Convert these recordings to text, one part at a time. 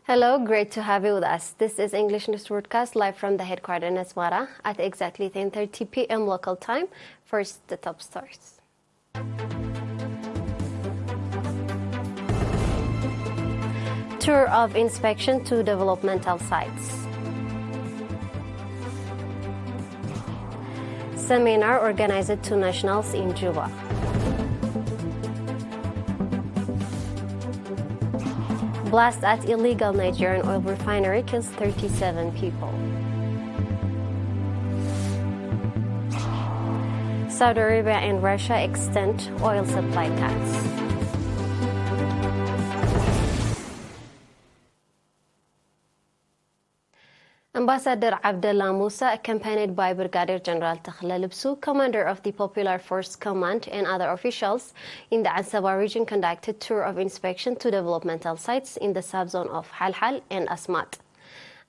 Hello, great to have you with us. This is English News Broadcast live from the headquarters in Asmara at exactly 10:30 p.m. local time. First, the top stories. Tour of inspection to developmental sites. Seminar organized to nationals in Juba. Blast at illegal Nigerian oil refinery kills 37 people. Saudi Arabia and Russia extend oil supply cuts. Ambassador Abdullah Musa, accompanied by Brigadier General Takhla Libsu, commander of the Popular Force Command, and other officials in the Ansaba region, conducted tour of inspection to developmental sites in the subzone of Halhal and Asmat.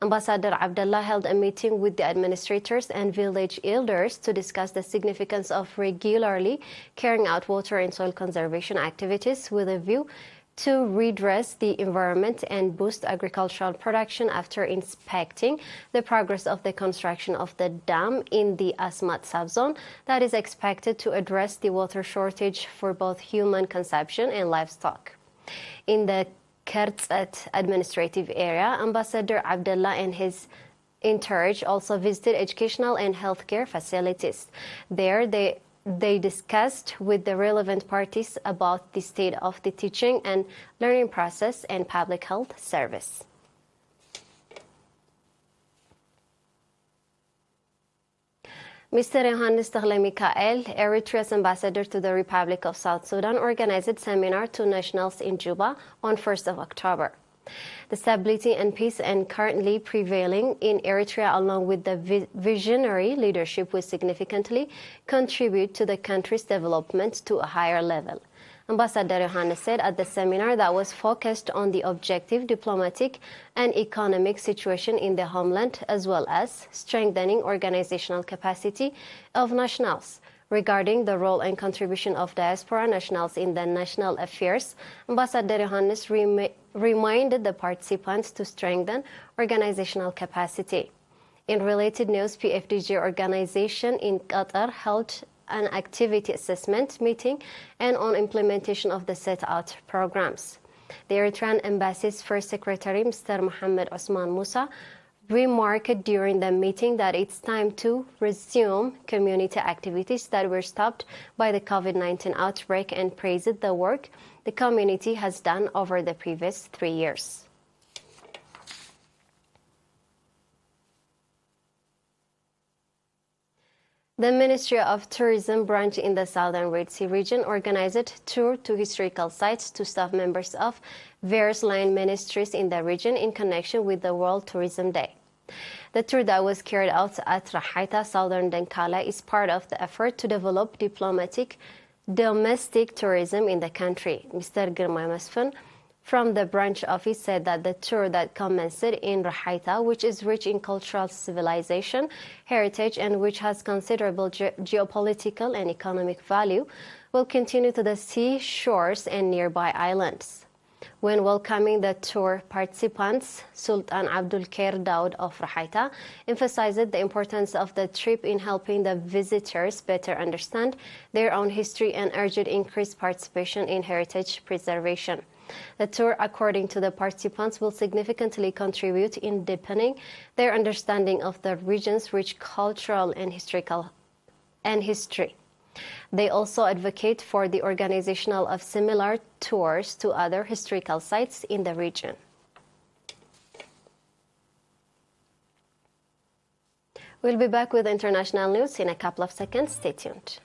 Ambassador Abdullah held a meeting with the administrators and village elders to discuss the significance of regularly carrying out water and soil conservation activities with a view to redress the environment and boost agricultural production after inspecting the progress of the construction of the dam in the Asmat subzone that is expected to address the water shortage for both human consumption and livestock. In the Kertzat administrative area, Ambassador Abdullah and his entourage also visited educational and healthcare facilities. There, they discussed with the relevant parties about the state of the teaching and learning process and public health service. Mr. Yohannes Mikael, Eritrea's ambassador to the Republic of South Sudan, organized a seminar to nationals in Juba on 1st of October. The stability and peace and currently prevailing in Eritrea, along with the visionary leadership, will significantly contribute to the country's development to a higher level. Ambassador Yohannes said at the seminar that was focused on the objective diplomatic and economic situation in the homeland, as well as strengthening organizational capacity of nationals. Regarding the role and contribution of diaspora nationals in the national affairs, Ambassador Yohannes reminded the participants to strengthen organizational capacity. In related news, PFDG organization in Qatar held an activity assessment meeting and on implementation of the set-out programs. The Eritrean Embassy's first secretary, Mr. Mohammed Osman Musa, remarked during the meeting that it's time to resume community activities that were stopped by the COVID-19 outbreak and praised the work the community has done over the previous 3 years. The Ministry of Tourism branch in the Southern Red Sea region organized a tour to historical sites to staff members of various line ministries in the region in connection with the World Tourism Day. The tour that was carried out at Rahaita, Southern Denkala, is part of the effort to develop domestic tourism in the country. Mr. Girmay Masfun from the branch office said that the tour that commenced in Rahaita, which is rich in cultural civilization, heritage, and which has considerable geopolitical and economic value, will continue to the sea shores and nearby islands. When welcoming the tour participants, Sultan Abdul Khair Daud of Rahaita emphasized the importance of the trip in helping the visitors better understand their own history and urged increased participation in heritage preservation. The tour, according to the participants, will significantly contribute in deepening their understanding of the region's rich cultural and history. They also advocate for the organization of similar tours to other historical sites in the region. We'll be back with international news in a couple of seconds. Stay tuned.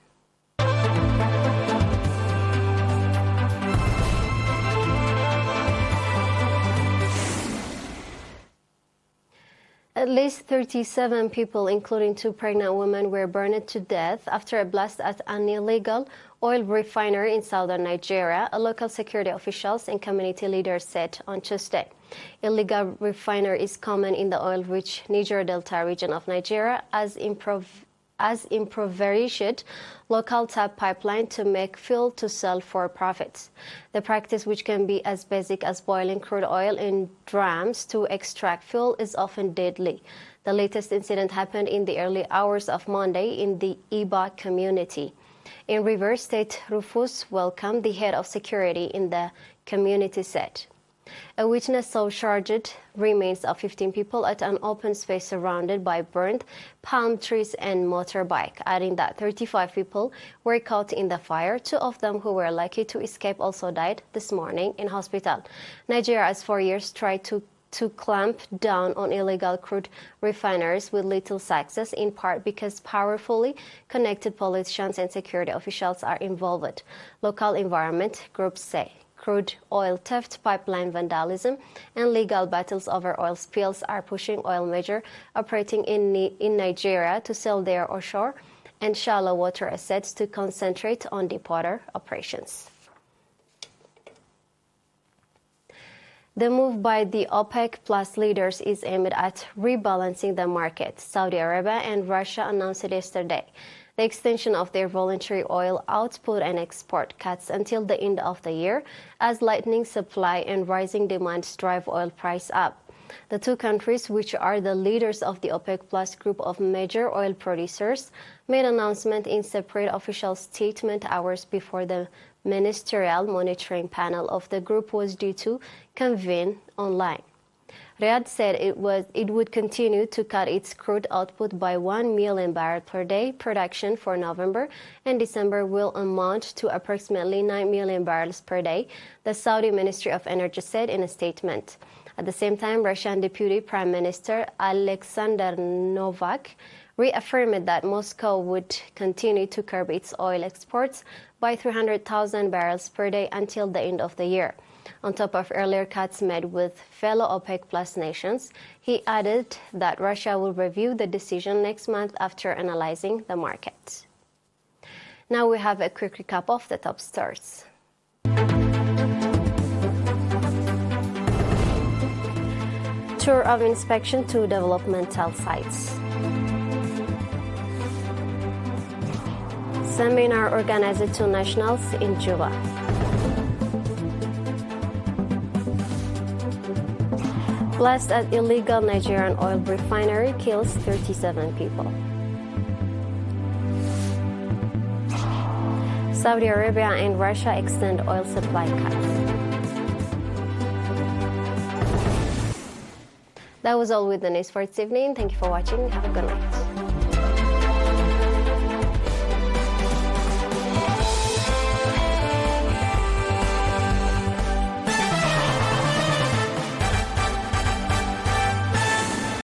At least 37 people, including 2 pregnant women, were burned to death after a blast at an illegal oil refinery in southern Nigeria, a local security officials and community leaders said on Tuesday. Illegal refinery is common in the oil-rich Niger Delta region of Nigeria, as as improvised local tap pipeline to make fuel to sell for profits. The practice, which can be as basic as boiling crude oil in drums to extract fuel, is often deadly. The latest incident happened in the early hours of Monday in the Juba community. In River State, Rufus welcomed the head of security in the community said. A witness saw charred remains of 15 people at an open space surrounded by burned palm trees and motorbike, adding that 35 people were caught in the fire. 2 of them who were lucky to escape also died this morning in hospital. Nigeria has for years tried to clamp down on illegal crude refineries with little success, in part because powerfully connected politicians and security officials are involved. Local environment groups say crude oil theft, pipeline vandalism, and legal battles over oil spills are pushing oil majors operating in Nigeria to sell their offshore and shallow water assets to concentrate on deepwater operations. The move by the OPEC Plus leaders is aimed at rebalancing the market. Saudi Arabia and Russia announced yesterday the extension of their voluntary oil output and export cuts until the end of the year, as lightening supply and rising demand drive oil price up. The 2 countries, which are the leaders of the OPEC Plus group of major oil producers, made announcement in separate official statement hours before the ministerial monitoring panel of the group was due to convene online. Riyadh said it would continue to cut its crude output by 1 million barrels per day. Production for November and December will amount to approximately 9 million barrels per day, the Saudi Ministry of Energy said in a statement. At the same time, Russian Deputy Prime Minister Alexander Novak reaffirmed that Moscow would continue to curb its oil exports by 300,000 barrels per day until the end of the year. On top of earlier cuts made with fellow OPEC Plus nations, he added that Russia will review the decision next month after analyzing the market. Now we have a quick recap of the top stories. Tour of inspection to developmental sites. Seminar organized to nationals in Juba. Blast at illegal Nigerian oil refinery kills 37 people. Saudi Arabia and Russia extend oil supply cuts. That was all with the news for this evening. Thank you for watching. Have a good night.